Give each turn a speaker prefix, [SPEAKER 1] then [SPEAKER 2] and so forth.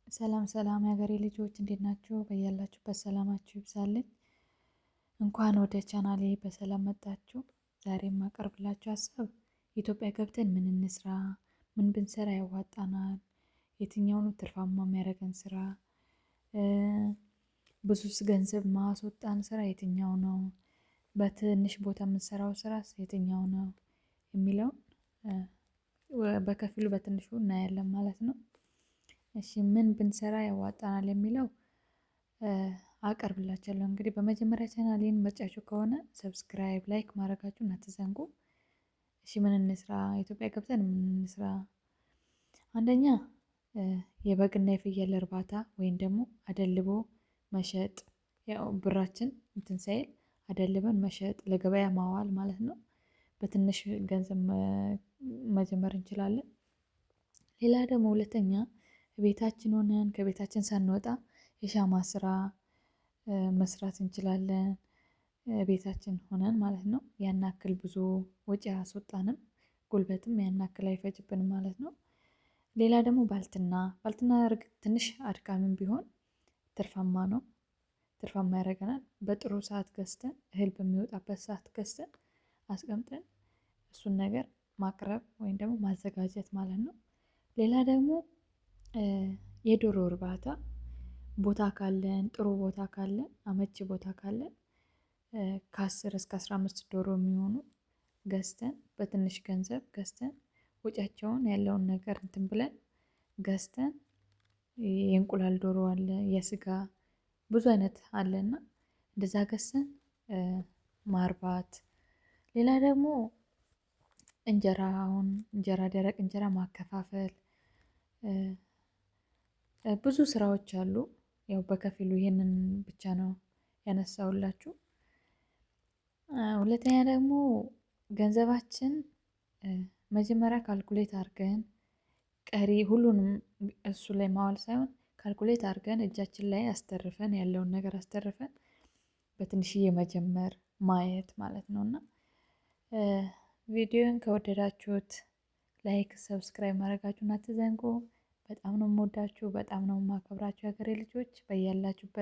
[SPEAKER 1] ሰላም ሰላም የሀገሬ ልጆች እንዴት ናችሁ? በያላችሁበት ሰላማችሁ ይብዛልኝ። እንኳን ወደ ቻናሌ በሰላም መጣችሁ። ዛሬ የማቀርብላችሁ ሀሳብ ኢትዮጵያ ገብተን ምን እንስራ፣ ምን ብንሰራ ያዋጣናል፣ የትኛው ነው ትርፋማ የሚያደርገን ስራ፣ ብዙ ገንዘብ ማስወጣን ስራ የትኛው ነው፣ በትንሽ ቦታ የምንሰራው ስራስ የትኛው ነው የሚለውን በከፊሉ በትንሹ እናያለን ማለት ነው። እሺ ምን ብንሰራ ያዋጣናል የሚለው አቀርብላችኋለሁ። እንግዲህ በመጀመሪያ ቻናሌን መርጫችሁ ከሆነ ሰብስክራይብ፣ ላይክ ማድረጋችሁን አትዘንጉ። እሺ ምን እንስራ? ኢትዮጵያ ገብተን ምን እንስራ? አንደኛ የበግና የፍየል እርባታ ወይም ደግሞ አደልቦ መሸጥ፣ ያው ብራችን እንትን ሳይል አደልበን መሸጥ ለገበያ ማዋል ማለት ነው። በትንሽ ገንዘብ መጀመር እንችላለን። ሌላ ደግሞ ሁለተኛ ቤታችን ሆነን ከቤታችን ሳንወጣ የሻማ ስራ መስራት እንችላለን። ቤታችን ሆነን ማለት ነው። ያን ያክል ብዙ ወጪ አያስወጣንም፣ ጉልበትም ያን ያክል አይፈጅብንም ማለት ነው። ሌላ ደግሞ ባልትና እርግጥ ትንሽ አድካሚም ቢሆን ትርፋማ ነው። ትርፋማ ያደርገናል። በጥሩ ሰዓት ገዝተን እህል በሚወጣበት ሰዓት ገዝተን አስቀምጠን እሱን ነገር ማቅረብ ወይም ደግሞ ማዘጋጀት ማለት ነው። ሌላ ደግሞ የዶሮ እርባታ ቦታ ካለን፣ ጥሩ ቦታ ካለን፣ አመቺ ቦታ ካለን ከ10 እስከ 15 ዶሮ የሚሆኑ ገዝተን በትንሽ ገንዘብ ገዝተን ወጪያቸውን ያለውን ነገር እንትን ብለን ገዝተን የእንቁላል ዶሮ አለ፣ የስጋ ብዙ አይነት አለና እንደዛ ገዝተን ማርባት። ሌላ ደግሞ እንጀራ ደረቅ እንጀራ ማከፋፈል ብዙ ስራዎች አሉ። ያው በከፊሉ ይሄንን ብቻ ነው ያነሳሁላችሁ። ሁለተኛ ደግሞ ገንዘባችን መጀመሪያ ካልኩሌት አድርገን ቀሪ ሁሉንም እሱ ላይ ማዋል ሳይሆን ካልኩሌት አድርገን እጃችን ላይ አስተርፈን ያለውን ነገር አስተርፈን በትንሽዬ መጀመር ማየት ማለት ነው። እና ቪዲዮን ከወደዳችሁት ላይክ፣ ሰብስክራይብ ማድረጋችሁን አትዘንጉ። በጣም ነው የምወዳችሁ፣ በጣም ነው የማከብራችሁ የሀገሬ ልጆች በያላችሁበት